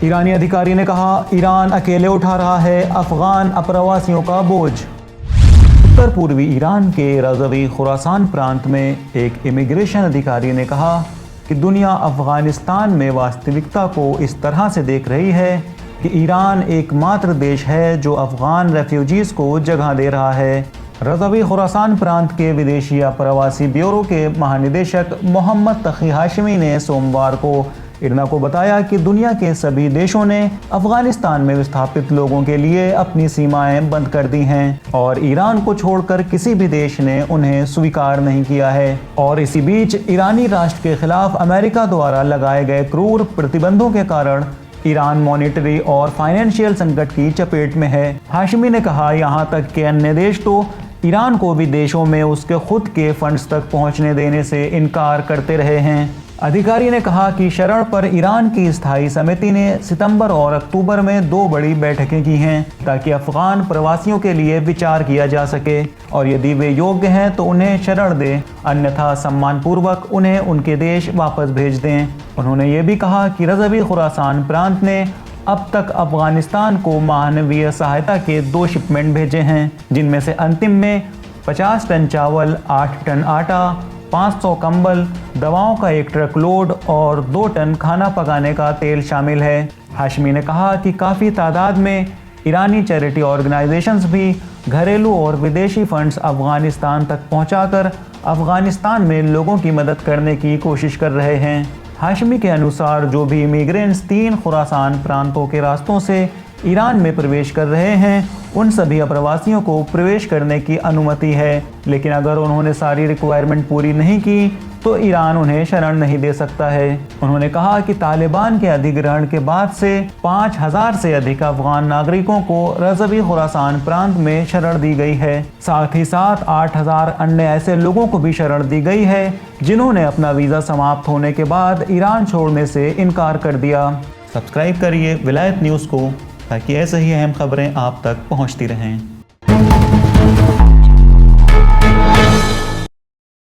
ईरानी अधिकारी ने कहा, ईरान अकेले उठा रहा है अफगान अप्रवासियों का बोझ। उत्तर पूर्वी ईरान के रज़वी खुरासान प्रांत में एक इमिग्रेशन अधिकारी ने कहा कि दुनिया अफ़गानिस्तान में वास्तविकता को इस तरह से देख रही है कि ईरान एकमात्र देश है जो अफ़गान रेफ्यूजीज़ को जगह दे रहा है। रज़वी खुरासान प्रांत के विदेशी प्रवासी ब्यूरो के महानिदेशक मोहम्मद तकी हाशमी ने सोमवार को इरना को बताया कि दुनिया के सभी देशों ने अफगानिस्तान में विस्थापित लोगों के लिए अपनी सीमाएं बंद कर दी हैं और ईरान को छोड़कर किसी भी देश ने उन्हें स्वीकार नहीं किया है। और इसी बीच ईरानी राष्ट्र के खिलाफ अमेरिका द्वारा लगाए गए क्रूर प्रतिबंधों के कारण ईरान मॉनेटरी और फाइनेंशियल संकट की चपेट में है। हाशमी ने कहा, यहाँ तक कि अन्य देश तो ईरान को विदेशों में उसके खुद के फंड्स तक पहुँचने देने से इनकार करते रहे हैं। अधिकारी ने कहा कि शरण पर ईरान की स्थायी समिति ने सितंबर और अक्टूबर में 2 बड़ी बैठकें की हैं ताकि अफगान प्रवासियों के लिए विचार किया जा सके और यदि वे योग्य हैं तो उन्हें शरण दें, अन्यथा सम्मानपूर्वक उन्हें उनके देश वापस भेज दें। उन्होंने ये भी कहा कि रज़वी खुरासान प्रांत ने अब तक अफगानिस्तान को मानवीय सहायता के 2 शिपमेंट भेजे हैं, जिनमें से अंतिम में 50 टन चावल, 8 टन आटा, 500 कंबल, दवाओं का 1 ट्रक लोड और 2 टन खाना पकाने का तेल शामिल है। हाशमी ने कहा कि काफ़ी तादाद में ईरानी चैरिटी ऑर्गेनाइजेशंस भी घरेलू और विदेशी फंड्स अफ़गानिस्तान तक पहुंचाकर अफ़गानिस्तान में लोगों की मदद करने की कोशिश कर रहे हैं। हाशमी के अनुसार जो भी इमिग्रेंट्स 3 खुरासान प्रांतों के रास्तों से ईरान में प्रवेश कर रहे हैं, उन सभी अप्रवासियों को प्रवेश करने की अनुमति है, लेकिन अगर उन्होंने सारी रिक्वायरमेंट पूरी नहीं की तो ईरान उन्हें शरण नहीं दे सकता है। उन्होंने कहा कि तालिबान के अधिग्रहण के बाद से 5000 से अधिक अफगान नागरिकों को रज़वी खुरासान प्रांत में शरण दी गई है। साथ ही साथ 8000 अन्य ऐसे लोगों को भी शरण दी गई है जिन्होंने अपना वीज़ा समाप्त होने के बाद ईरान छोड़ने से इनकार कर दिया। सब्सक्राइब करिए विलायत न्यूज़ को ताकि ऐसे ही अहम खबरें आप तक पहुँचती रहें।